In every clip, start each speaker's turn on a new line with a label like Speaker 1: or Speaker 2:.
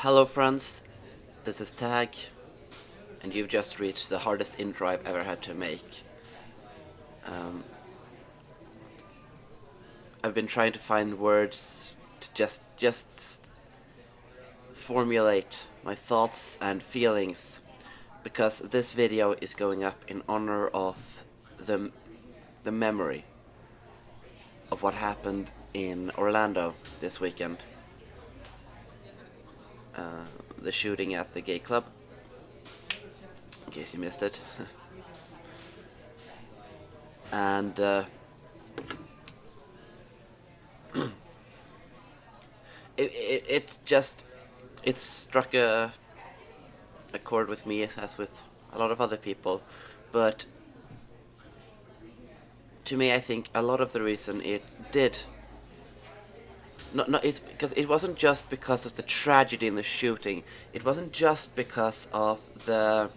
Speaker 1: Hello friends, this is Tag, and you've just reached the hardest intro I've ever had to make. I've been trying to find words to just formulate my thoughts and feelings, because this video is going up in honor of the memory of what happened in Orlando this weekend. The shooting at the gay club, in case you missed it. And it struck a chord with me, as with a lot of other people, but to me I think a lot of the reason it did it's because it wasn't just because of the tragedy in the shooting. It wasn't just because of the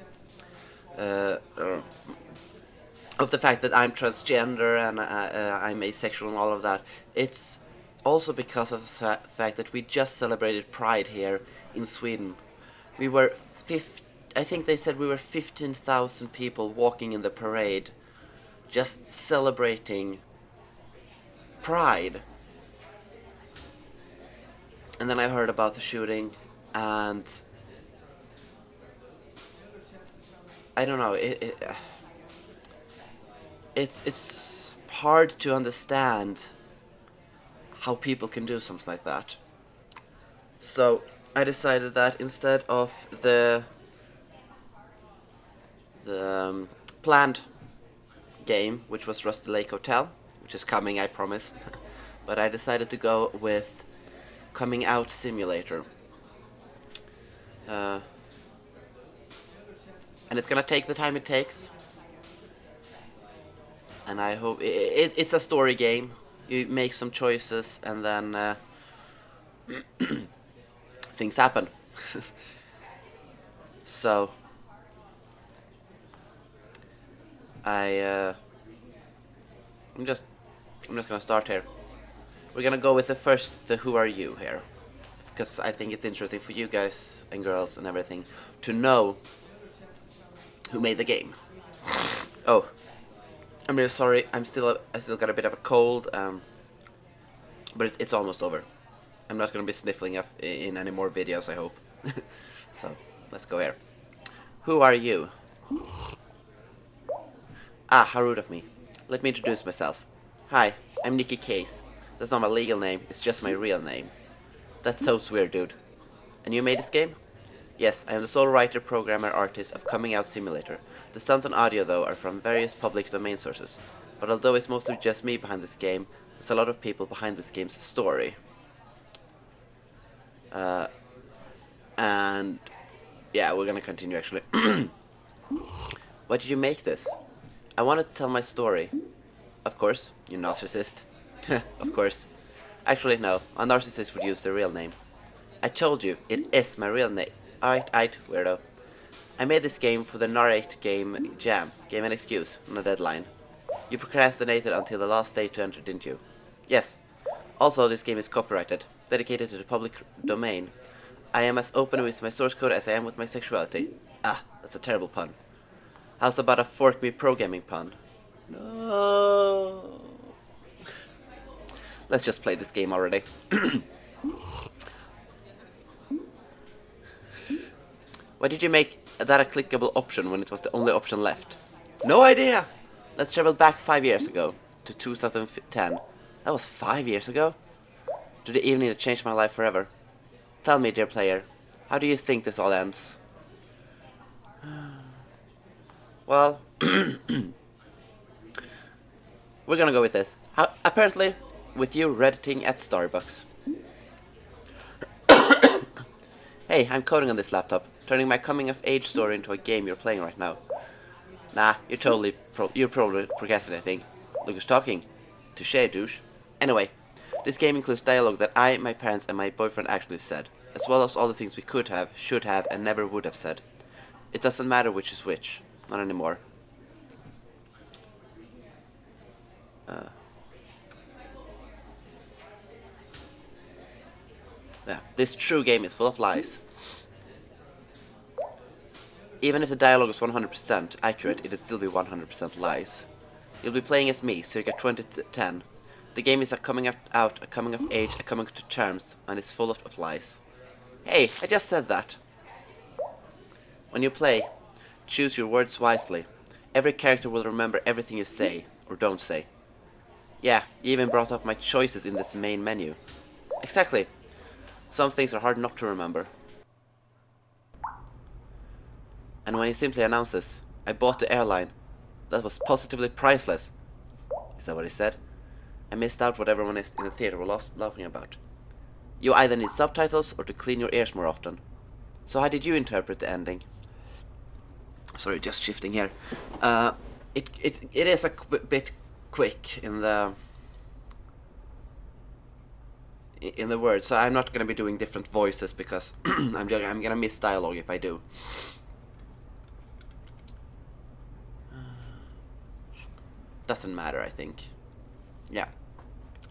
Speaker 1: fact that I'm transgender and I'm asexual and all of that. It's also because of the fact that we just celebrated Pride here in Sweden. We were I think they said we were 15,000 people walking in the parade, just celebrating Pride. And then I heard about the shooting, and I don't know. It's hard to understand how people can do something like that. So I decided that instead of the planned game, which was Rusty Lake Hotel, which is coming, I promise, but I decided to go with Coming Out Simulator. And it's gonna take the time it takes. And I hope it's a story game. You make some choices and then things happen. So I'm just gonna start here. We're gonna go with the who are you here, because I think it's interesting for you guys and girls and everything to know who made the game. Oh, I'm really sorry. I still got a bit of a cold, but it's almost over. I'm not gonna be sniffling in any more videos, I hope. So let's go here. Who are you? Ah, how rude of me. Let me introduce myself. Hi, I'm Nicky Case. That's not my legal name, it's just my real name. That's so weird, dude. And you made this game? Yes, I am the sole writer, programmer, artist of Coming Out Simulator. The sounds and audio, though, are from various public domain sources. But although it's mostly just me behind this game, there's a lot of people behind this game's story. And yeah, we're gonna continue actually. Why did you make this? I wanted to tell my story. Of course, you narcissist. Of course. Actually, no, a narcissist would use their real name. I told you, it is my real name. Alright, weirdo. I made this game for the Narrate Game Jam. Gave an excuse, on a deadline. You procrastinated until the last day to enter, didn't you? Yes. Also, this game is copyrighted, dedicated to the public domain. I am as open with my source code as I am with my sexuality. Ah, that's a terrible pun. How's about a fork me programming pun? No. Let's just play this game already. Why did you make that a clickable option when it was the only option left? No idea! Let's travel back 5 years ago, to 2010. That was 5 years ago? To the evening that changed my life forever. Tell me, dear player, how do you think this all ends? Well, we're gonna go with this. Apparently, with you redditing at Starbucks. Hey, I'm coding on this laptop, turning my coming-of-age story into a game you're playing right now. Nah, you're probably procrastinating. Look who's talking. Touché, douche. Anyway, this game includes dialogue that I, my parents, and my boyfriend actually said, as well as all the things we could have, should have, and never would have said. It doesn't matter which is which. Not anymore. Yeah, this true game is full of lies. Even if the dialogue is 100% accurate, it'll still be 100% lies. You'll be playing as me, circa 2010. The game is a coming out, a coming of age, a coming to terms, and it's full of lies. Hey, I just said that. When you play, choose your words wisely. Every character will remember everything you say, or don't say. Yeah, you even brought up my choices in this main menu. Exactly. Some things are hard not to remember. And when he simply announces, I bought the airline, that was positively priceless. Is that what he said? I missed out what everyone in the theater was laughing about. You either need subtitles or to clean your ears more often. So how did you interpret the ending? Sorry, just shifting here. It is a bit quick in the words, so I'm not gonna be doing different voices because I'm gonna miss dialogue if I do. Doesn't matter, I think. Yeah,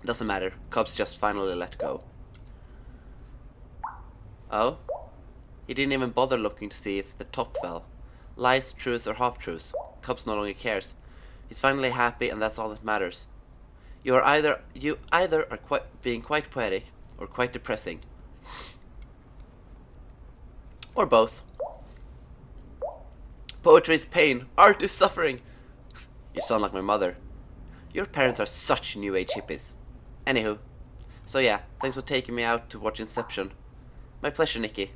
Speaker 1: doesn't matter. Cubs just finally let go. Oh? He didn't even bother looking to see if the top fell. Lies, truths, or half-truths. Cubs no longer cares. He's finally happy, and that's all that matters. You either are being quite poetic, or quite depressing. Or both. Poetry is pain, art is suffering. You sound like my mother. Your parents are such new age hippies. Anywho. So yeah, thanks for taking me out to watch Inception. My pleasure, Nikki.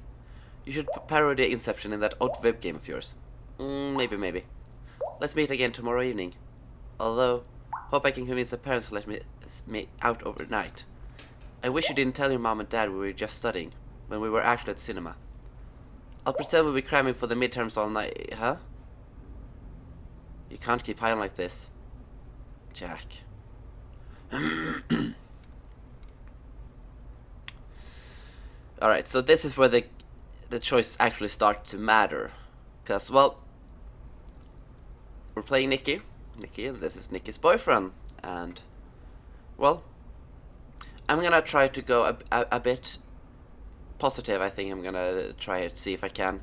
Speaker 1: You should parody Inception in that odd web game of yours. Maybe. Let's meet again tomorrow evening. Although, hope I can convince the parents to let me out overnight. I wish you didn't tell your mom and dad we were just studying, when we were actually at cinema. I'll pretend we'll be cramming for the midterms all night, huh? You can't keep hiding like this. Jack. Alright, so this is where the choices actually start to matter. Because, well, we're playing Nikki, and this is Nikki's boyfriend. And, well, I'm gonna try to go a bit positive. I think I'm gonna try to see if I can.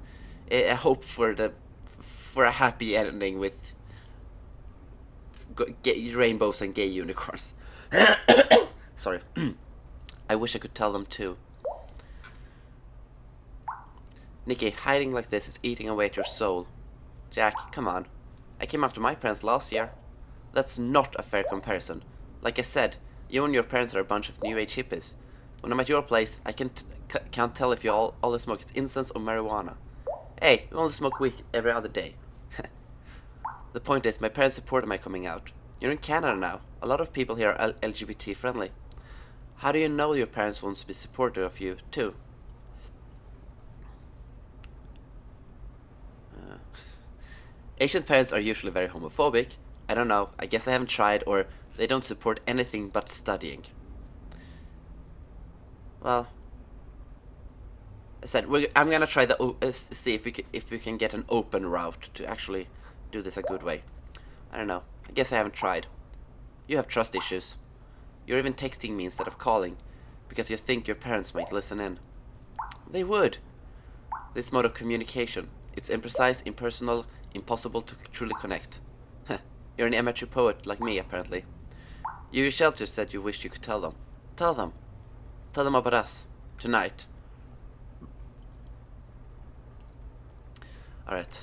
Speaker 1: I hope for a happy ending with rainbows and gay unicorns. Sorry. I wish I could tell them too. Nikki, hiding like this is eating away at your soul. Jack, come on. I came up to my parents last year. That's not a fair comparison. Like I said, you and your parents are a bunch of new age hippies. When I'm at your place, I can't tell if you all the smoke is incense or marijuana. Hey, we only smoke weed every other day. The point is, my parents supported my coming out. You're in Canada now. A lot of people here are LGBT friendly. How do you know your parents want to be supportive of you, too? Asian parents are usually very homophobic. I don't know, I guess I haven't tried, or they don't support anything but studying. Well, I said I'm gonna try see if we can get an open route to actually do this a good way. I don't know. I guess I haven't tried. You have trust issues. You're even texting me instead of calling because you think your parents might listen in. They would. This mode of communication. It's imprecise, impersonal, impossible to truly connect. You're an amateur poet like me, apparently. You yourself just said you wished you could tell them. Tell them. Tell them about us. Tonight. Alright.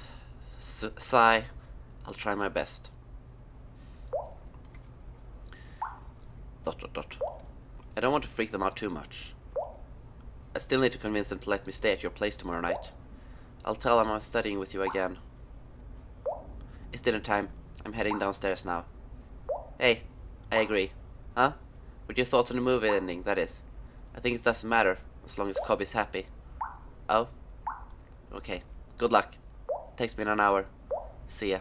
Speaker 1: Sigh. I'll try my best. ... I don't want to freak them out too much. I still need to convince them to let me stay at your place tomorrow night. I'll tell them I'm studying with you again. It's dinner time. I'm heading downstairs now. Hey, I agree. Huh? With your thoughts on the movie ending, that is. I think it doesn't matter, as long as Cobb is happy. Oh? Okay. Good luck. Takes me an hour. See ya,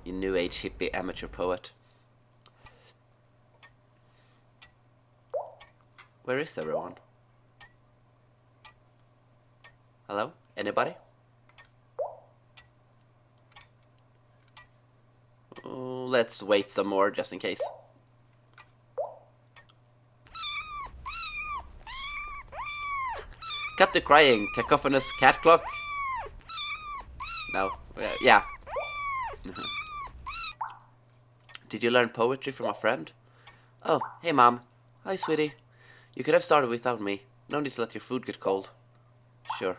Speaker 1: you new age hippie amateur poet. Where is everyone? Hello? Anybody? Let's wait some more just in case. Cut the crying, cacophonous cat clock. No. Yeah. Did you learn poetry from a friend? Oh, hey Mom. Hi, sweetie. You could have started without me. No need to let your food get cold. Sure.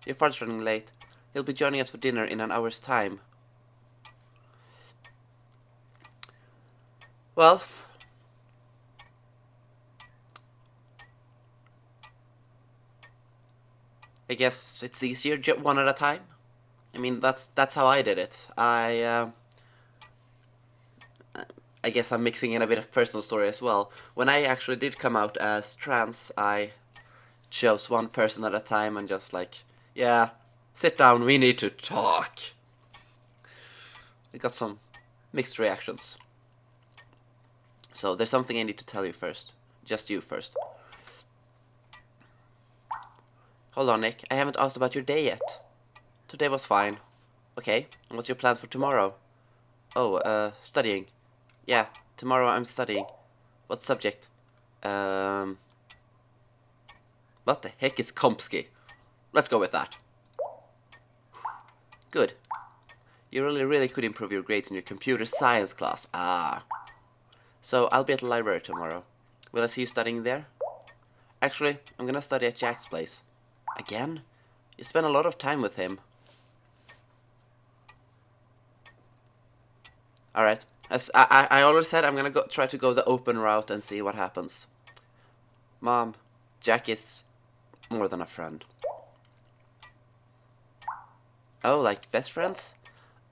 Speaker 1: Your father's running late. He'll be joining us for dinner in an hour's time. Well, I guess it's easier one at a time. I mean, that's how I did it. I guess I'm mixing in a bit of personal story as well. When I actually did come out as trans, I chose one person at a time and just like, yeah, sit down, we need to talk. I got some mixed reactions. So there's something I need to tell you first. Just you first. Hold on, Nick. I haven't asked about your day yet. Today was fine. Okay, and what's your plans for tomorrow? Oh, studying. Yeah, tomorrow I'm studying. What subject? What the heck is Komsky? Let's go with that. Good. You really could improve your grades in your computer science class. Ah. So I'll be at the library tomorrow. Will I see you studying there? Actually, I'm gonna study at Jack's place. Again? You spend a lot of time with him. Alright. As I already said, I'm gonna try to go the open route and see what happens. Mom, Jack is more than a friend. Oh, like best friends?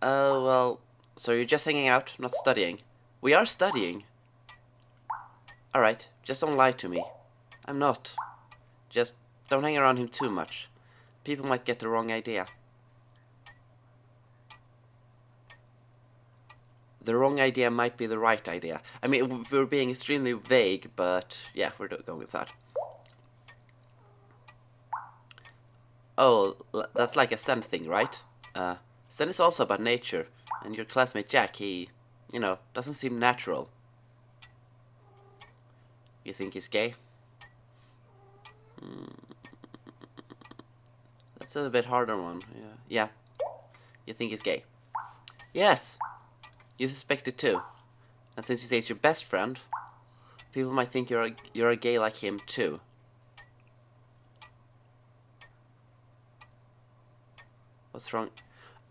Speaker 1: Oh, well, so you're just hanging out, not studying. We are studying. Alright, just don't lie to me. I'm not. Just don't hang around him too much. People might get the wrong idea. The wrong idea might be the right idea. I mean, we're being extremely vague, but yeah, we're going with that. Oh, that's like a Zen thing, right? Zen is also about nature, and your classmate Jack, he, doesn't seem natural. You think he's gay? That's a bit harder one. Yeah. You think he's gay? Yes. You suspect it too. And since you say he's your best friend, people might think you're a gay like him too. What's wrong?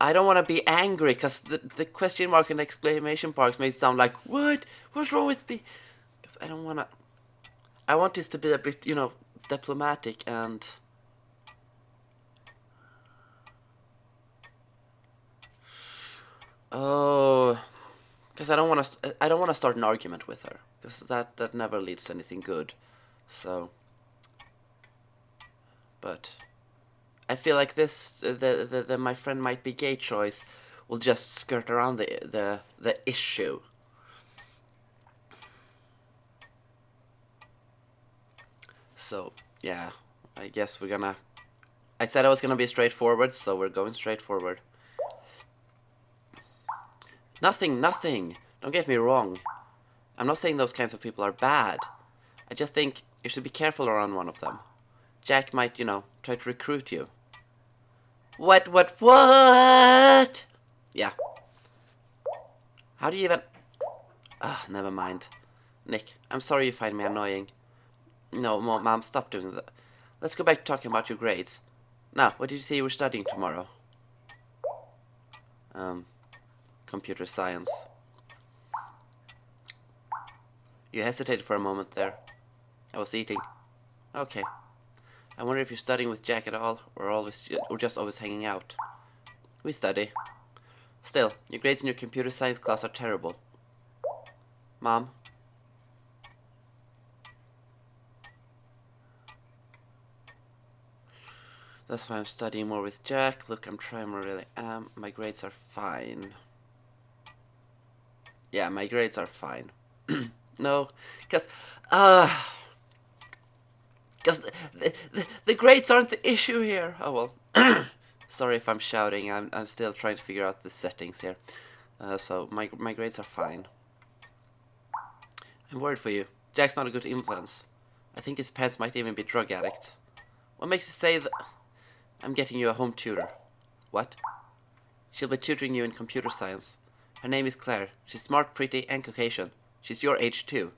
Speaker 1: I don't want to be angry, because the question mark and exclamation marks may sound like, what? What's wrong with me? Because I don't want to... I want this to be a bit, diplomatic and... Oh... Because I don't want to start an argument with her. Because that never leads to anything good. So... But... I feel like this, the my friend might be gay choice will just skirt around the issue. So, yeah, I guess we're gonna... I said I was gonna be straightforward, so we're going straightforward. Nothing. Don't get me wrong. I'm not saying those kinds of people are bad. I just think you should be careful around one of them. Jack might, try to recruit you. What? Yeah. How do you even... never mind. Nick, I'm sorry you find me annoying. No, Mom, stop doing that. Let's go back to talking about your grades. Now, what did you say you were studying tomorrow? Computer science. You hesitated for a moment there. I was eating. Okay. I wonder if you're studying with Jack at all, or just always hanging out. We study. Still, your grades in your computer science class are terrible. Mom? That's why I'm studying more with Jack. Look, I'm trying more really. My grades are fine. Yeah, my grades are fine. No, because the grades aren't the issue here. Oh well. Sorry if I'm shouting. I'm still trying to figure out the settings here. So my grades are fine. I'm worried for you. Jack's not a good influence. I think his parents might even be drug addicts. What makes you say that I'm getting you a home tutor? What? She'll be tutoring you in computer science. Her name is Claire. She's smart, pretty, and Caucasian. She's your age too.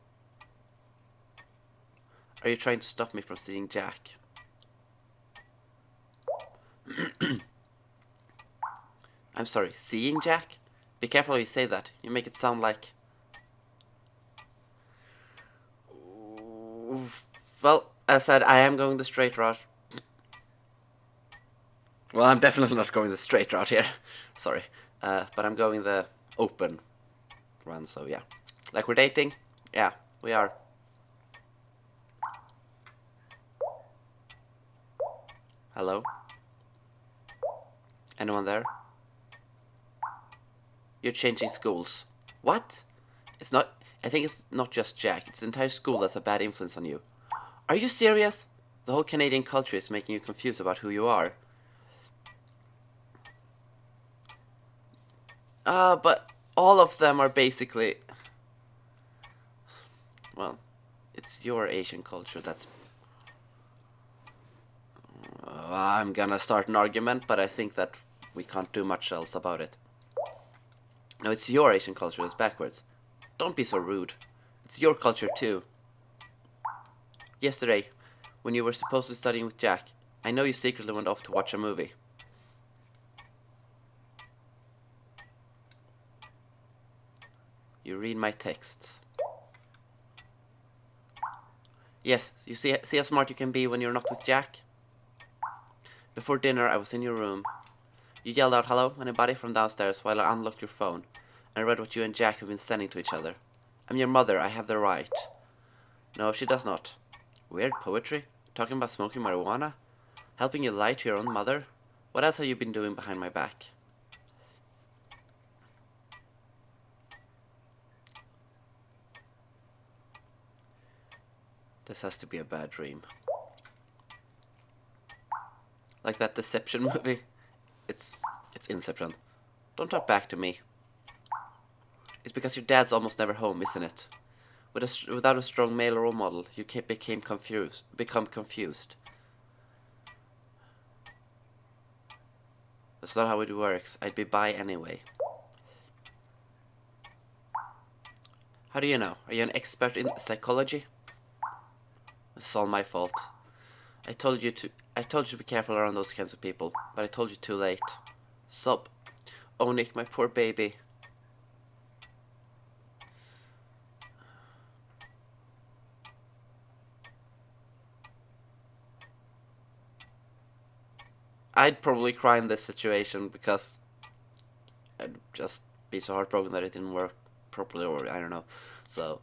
Speaker 1: Are you trying to stop me from seeing Jack? I'm sorry, seeing Jack? Be careful how you say that. You make it sound like... Well, as I said, I am going the straight route. Well, I'm definitely not going the straight route here. Sorry. But I'm going the open run, so yeah. Like we're dating? Yeah, we are. Hello? Anyone there? You're changing schools. What? It's not... I think it's not just Jack. It's the entire school that's a bad influence on you. Are you serious? The whole Canadian culture is making you confused about who you are. But all of them are basically... Well, it's your Asian culture that's... I'm gonna start an argument, but I think that we can't do much else about it. No, it's your Asian culture that's backwards. Don't be so rude. It's your culture too. Yesterday, when you were supposedly studying with Jack, I know you secretly went off to watch a movie. You read my texts. Yes, you see how smart you can be when you're not with Jack? Before dinner, I was in your room. You yelled out, "Hello, anybody?" from downstairs while I unlocked your phone, and I read what you and Jack have been sending to each other. I'm your mother, I have the right. No, she does not. Weird poetry? Talking about smoking marijuana? Helping you lie to your own mother? What else have you been doing behind my back? This has to be a bad dream. Like that Deception movie. It's Inception. Don't talk back to me. It's because your dad's almost never home, isn't it? Without a strong male role model, you become confused. That's not how it works. I'd be bi anyway. How do you know? Are you an expert in psychology? It's all my fault. I told you to be careful around those kinds of people, but I told you too late. Sob. Oh, Nick, my poor baby. I'd probably cry in this situation because I'd just be so heartbroken that it didn't work properly, or I don't know. So...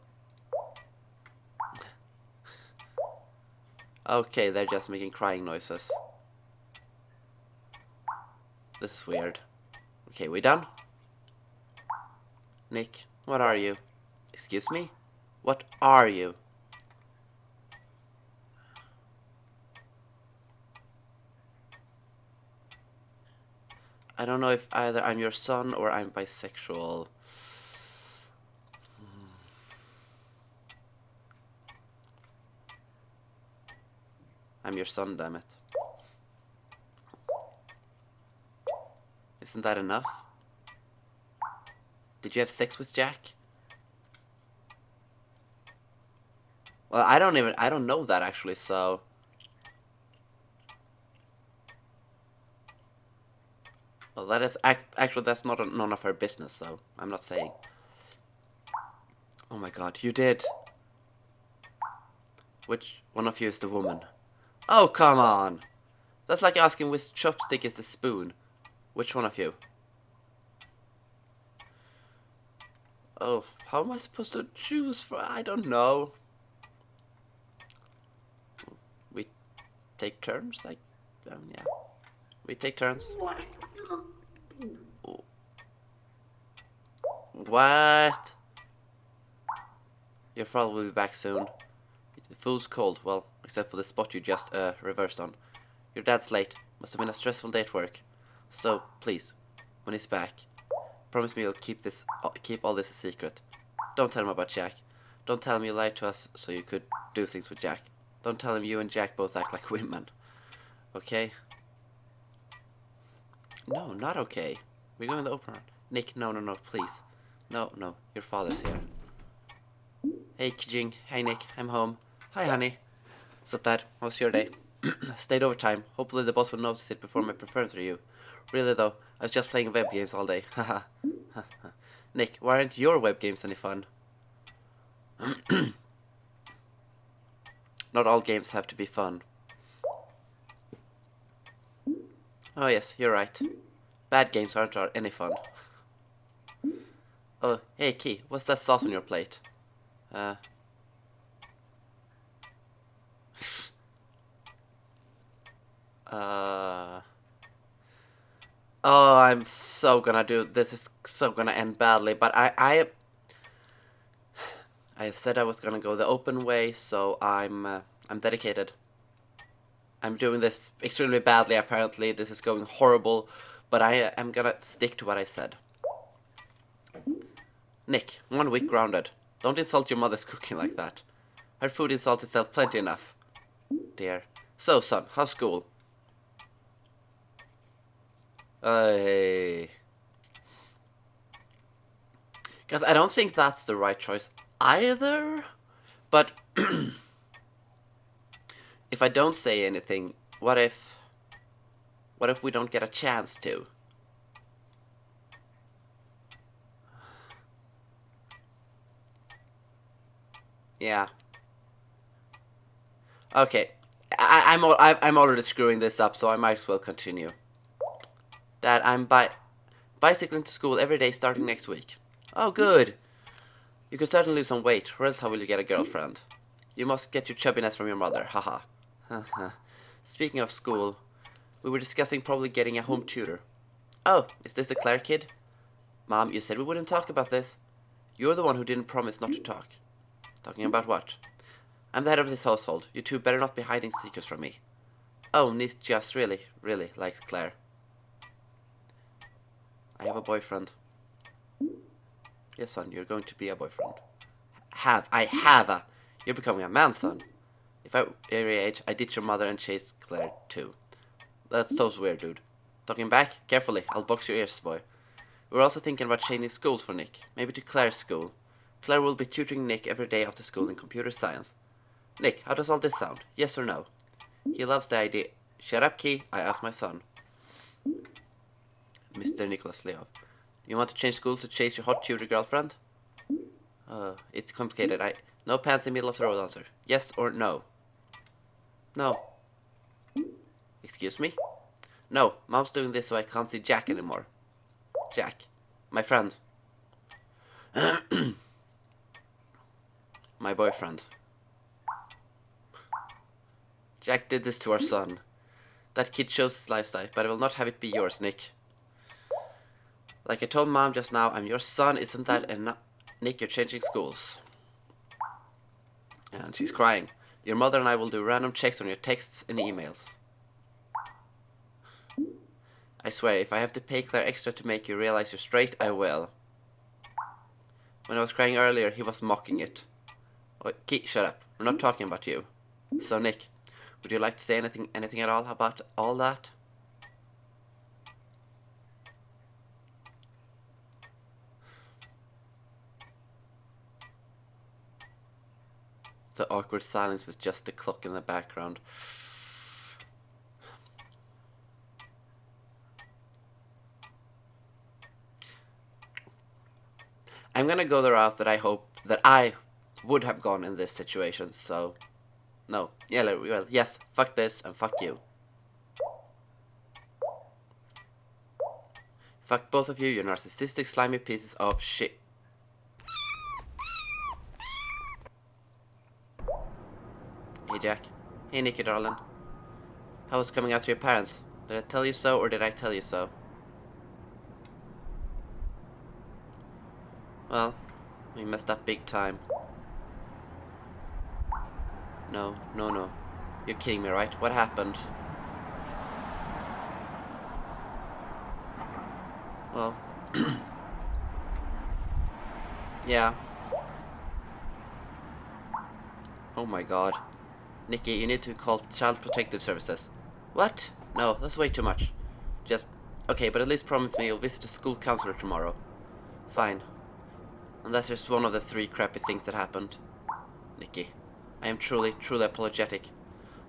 Speaker 1: Okay, they're just making crying noises. This is weird. Okay, we done? Nick, what are you? Excuse me? What are you? I don't know if either I'm your son or I'm bisexual. I'm your son, damn it. Isn't that enough? Did you have sex with Jack? Well, I don't know that actually, so... Well, that is actually that's not none of her business, so I'm not saying. Oh my god, you did. Which one of you is the woman? Oh, come on! That's like asking which chopstick is the spoon. Which one of you? Oh, how am I supposed to choose for... I don't know. We take turns? Like, yeah. We take turns. What? Your father will be back soon. The fool's cold, well, except for the spot you just reversed on. Your dad's late. Must have been a stressful day at work. So, please, when he's back, promise me you'll keep all this a secret. Don't tell him about Jack. Don't tell him you lied to us so you could do things with Jack. Don't tell him you and Jack both act like women. Okay? No, not okay. We're going to open round. Nick, no, please. No, your father's here. Hey, Kijing. Hey, Nick, I'm home. Hi, honey. What's up, Dad? How was your day? Stayed overtime. Hopefully the boss will notice it before my preference for you. Really, though, I was just playing web games all day. Haha. Nick, why aren't your web games any fun? Not all games have to be fun. Oh yes, you're right. Bad games aren't any fun. Oh, hey Key, what's that sauce on your plate? Oh, I'm so gonna do this. Is so gonna end badly. But I said I was gonna go the open way, so I'm dedicated. I'm doing this extremely badly. Apparently, this is going horrible, but I am gonna stick to what I said. Nick, 1 week grounded. Don't insult your mother's cooking like that. Her food insults itself plenty enough. Dear. So, son, how's school? Because I don't think that's the right choice either. But if I don't say anything, what if we don't get a chance to? Yeah. Okay. I'm already screwing this up, so I might as well continue. Dad, I'm bicycling to school every day starting next week. Oh, good. You could certainly lose some weight, or else how will you get a girlfriend? You must get your chubbiness from your mother, haha. Speaking of school, we were discussing probably getting a home tutor. Oh, is this the Claire kid? Mom, you said we wouldn't talk about this. You're the one who didn't promise not to talk. Talking about what? I'm the head of this household. You two better not be hiding secrets from me. Oh, niece just really likes Claire. I have a boyfriend. Yes, son, you're going to be a boyfriend. You're becoming a man, son. If I were your age, I'd ditch your mother and chase Claire, too. That's so weird, dude. Talking back? Carefully, I'll box your ears, boy. We're also thinking about changing schools for Nick. Maybe to Claire's school. Claire will be tutoring Nick every day after school in computer science. Nick, how does all this sound? Yes or no? He loves the idea. Shut up, Key. I asked my son. Mr. Nicholas Leov. You want to change schools to chase your hot tutor girlfriend? It's complicated. No pants in the middle of the road answer. Yes or no? No. Excuse me? No, Mom's doing this so I can't see Jack anymore. Jack. My friend. My boyfriend. Jack did this to our son. That kid shows his lifestyle, but I will not have it be yours, Nick. Like I told Mom just now, I'm your son, isn't that enough? Nick, you're changing schools. And she's crying. Your mother and I will do random checks on your texts and emails. I swear, if I have to pay Claire extra to make you realize you're straight, I will. When I was crying earlier, he was mocking it. Oh, Key, shut up. We're not talking about you. So, Nick, would you like to say anything at all about all that? The awkward silence with just the clock in the background. I'm gonna go the route that I hope that I would have gone in this situation, so... No. Yeah, well, yes, fuck this and fuck you. Fuck both of you, you narcissistic, slimy pieces of shit. Hey, Jack. Hey, Nicky, darling. How was coming out to your parents? Did I tell you so, or did I tell you so? Well, we messed up big time. No. You're kidding me, right? What happened? Well... yeah. Oh my god. Nicky, you need to call Child Protective Services. What? No, that's way too much. Just Okay, but at least promise me you'll visit the school counselor tomorrow. Fine. And that's just one of the 3 crappy things that happened. Nikki, I am truly, truly apologetic.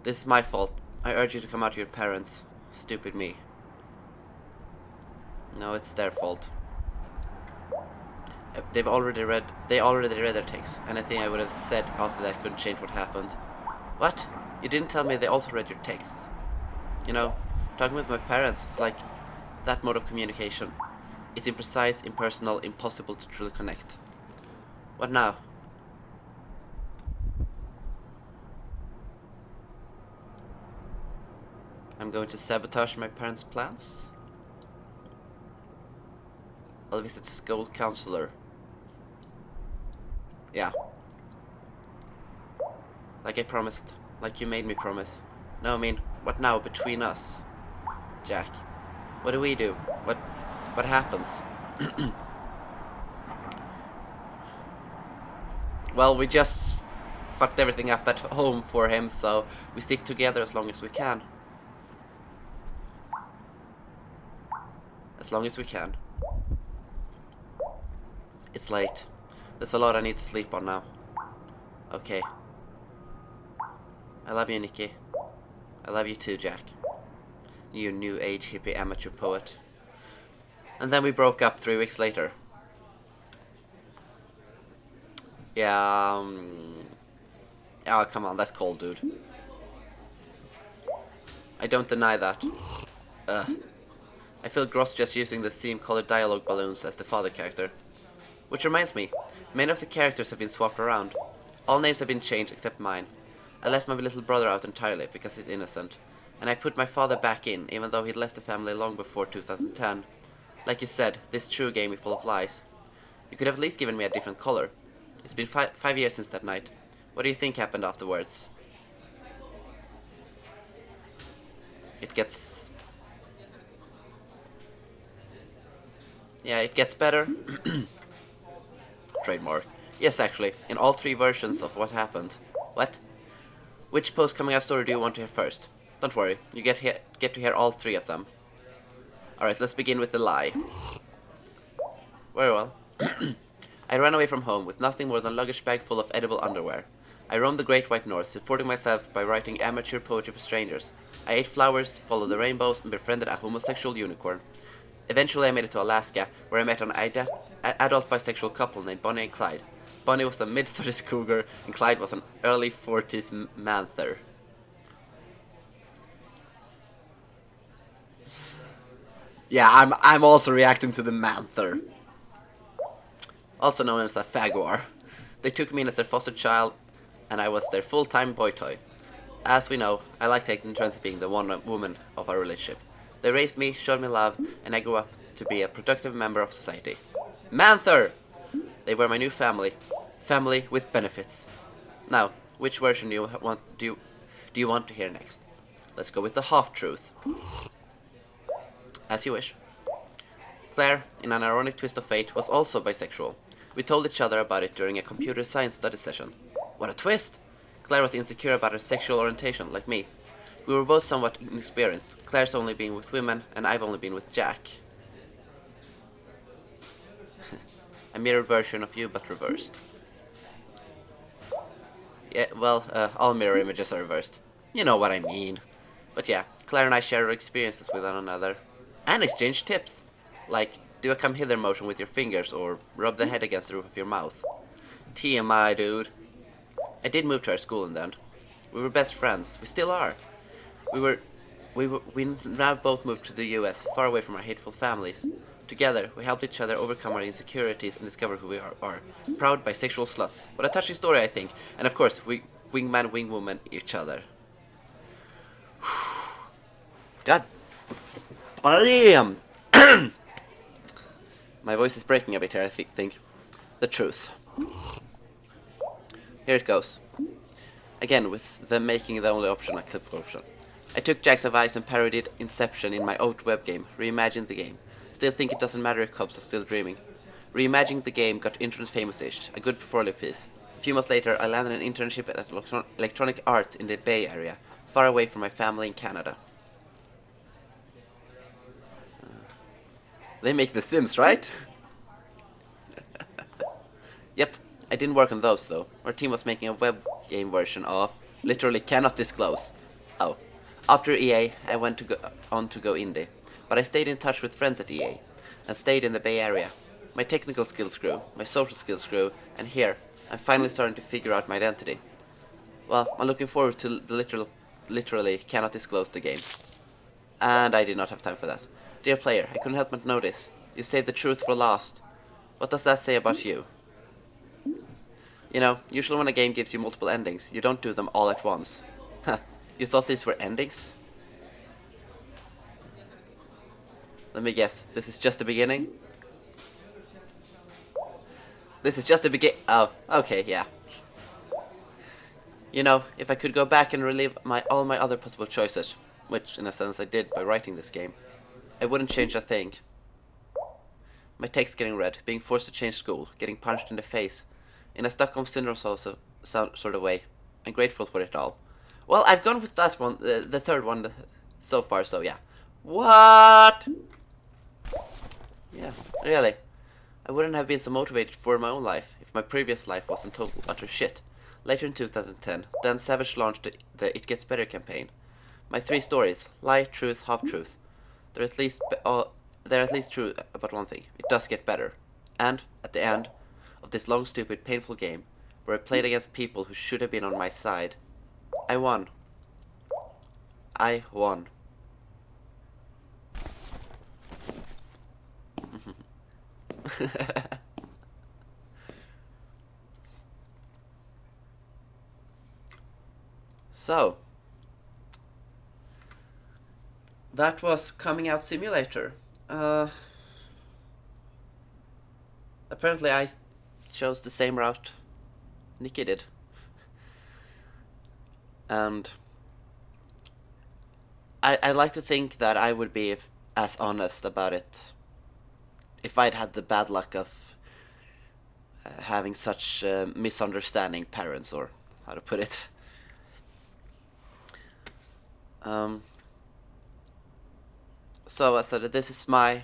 Speaker 1: This is my fault. I urge you to come out to your parents. Stupid me. No, it's their fault. They already read their text. Anything I would have said after that couldn't change what happened. What? You didn't tell me they also read your texts. You know, talking with my parents, it's like that mode of communication. It's imprecise, impersonal, impossible to truly connect. What now? I'm going to sabotage my parents' plans? I'll visit the school counselor. Yeah. Like I promised. Like you made me promise. No, I mean, what now between us? Jack. What do we do? What happens? Well, we just fucked everything up at home for him, so we stick together as long as we can. As long as we can. It's late. There's a lot I need to sleep on now. Okay. I love you, Nikki. I love you too, Jack. You new age hippie amateur poet. And then we broke up 3 weeks later. Yeah, oh, come on, that's cold, dude. I don't deny that. I feel gross just using the theme-colored dialogue balloons as the father character. Which reminds me, many of the characters have been swapped around. All names have been changed except mine. I left my little brother out entirely because he's innocent. And I put my father back in, even though he'd left the family long before 2010. Like you said, this true game is full of lies. You could have at least given me a different color. It's been 5 years since that night. What do you think happened afterwards? It gets... Yeah, it gets better. Trademark. Yes, actually, in all 3 versions of what happened. What? Which post-coming out story do you want to hear first? Don't worry, you get to hear all 3 of them. Alright, let's begin with the lie. Very well. I ran away from home with nothing more than a luggage bag full of edible underwear. I roamed the Great White North, supporting myself by writing amateur poetry for strangers. I ate flowers, followed the rainbows, and befriended a homosexual unicorn. Eventually I made it to Alaska, where I met an adult bisexual couple named Bonnie and Clyde. Bonnie was a mid-30s cougar, and Clyde was an early 40s manther. Yeah, I'm also reacting to the manther. Also known as a faguar. They took me in as their foster child, and I was their full-time boy toy. As we know, I like taking turns being the one woman of our relationship. They raised me, showed me love, and I grew up to be a productive member of society. Manther! They were my new family. Family with benefits. Now, which version do you want to hear next? Let's go with the half-truth. As you wish. Claire, in an ironic twist of fate, was also bisexual. We told each other about it during a computer science study session. What a twist! Claire was insecure about her sexual orientation, like me. We were both somewhat inexperienced, Claire's only been with women, and I've only been with Jack. A mirror version of you, but reversed. Yeah, well, all mirror images are reversed. You know what I mean. But yeah, Claire and I share our experiences with one another. And exchange tips. Like, do a come hither motion with your fingers, or rub the head against the roof of your mouth. TMI, dude. I did move to our school in the end. We were best friends. We still are. We now both moved to the US, far away from our hateful families. Together, we helped each other overcome our insecurities and discover who we are. Proud bisexual sluts. What a touching story, I think. And of course, we wingman, wingwoman each other. God damn! My voice is breaking a bit here, I think. The truth. Here it goes. Again, with the making the only option acceptable option. I took Jack's advice and parodied Inception in my old web game, reimagined the game. Still think it doesn't matter if Cubs are still dreaming. Reimagining the game got internet famous-ish, a good portfolio piece. A few months later, I landed an internship at Electronic Arts in the Bay Area, far away from my family in Canada. They make The Sims, right? Yep, I didn't work on those though. Our team was making a web game version of literally cannot disclose. Oh. After EA, I went on to go indie, but I stayed in touch with friends at EA and stayed in the Bay Area. My technical skills grew, my social skills grew, and here, I'm finally starting to figure out my identity. Well, I'm looking forward to the literally cannot disclose the game. And I did not have time for that. Dear player, I couldn't help but notice. You saved the truth for last. What does that say about you? You know, usually when a game gives you multiple endings, you don't do them all at once. Huh, you thought these were endings? Let me guess, this is just the beginning? This is just the oh, okay, yeah. You know, if I could go back and relive all my other possible choices, which in a sense I did by writing this game, I wouldn't change a thing. My text getting read, being forced to change school, getting punched in the face, in a Stockholm Syndrome sort of way. I'm grateful for it all. Well, I've gone with that one, the third one so far, so yeah. What? Yeah, really. I wouldn't have been so motivated for my own life if my previous life wasn't total utter shit. Later in 2010, Dan Savage launched the It Gets Better campaign. My 3 stories, lie, truth, half-truth. They're at least true about one thing. It does get better. And, at the end of this long, stupid, painful game, where I played against people who should have been on my side, I won. I won. So, that was Coming Out Simulator. Apparently I chose the same route Nikki did. And I like to think that I would be as honest about it if I'd had the bad luck of having such misunderstanding parents, or how to put it. So I said, this is my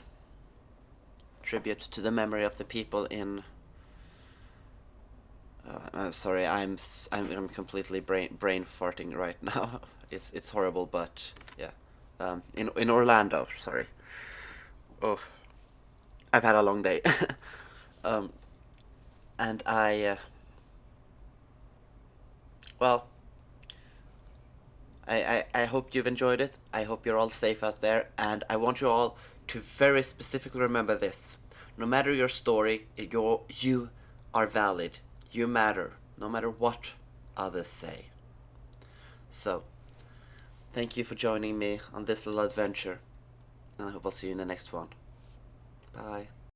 Speaker 1: tribute to the memory of the people in. I'm sorry, I'm completely brain farting right now. It's horrible, but yeah. In Orlando, sorry. Oh, I've had a long day. And well, I hope you've enjoyed it. I hope you're all safe out there, and I want you all to very specifically remember this. No matter your story, you are valid. You matter, no matter what others say. So, thank you for joining me on this little adventure, and I hope I'll see you in the next one. Bye.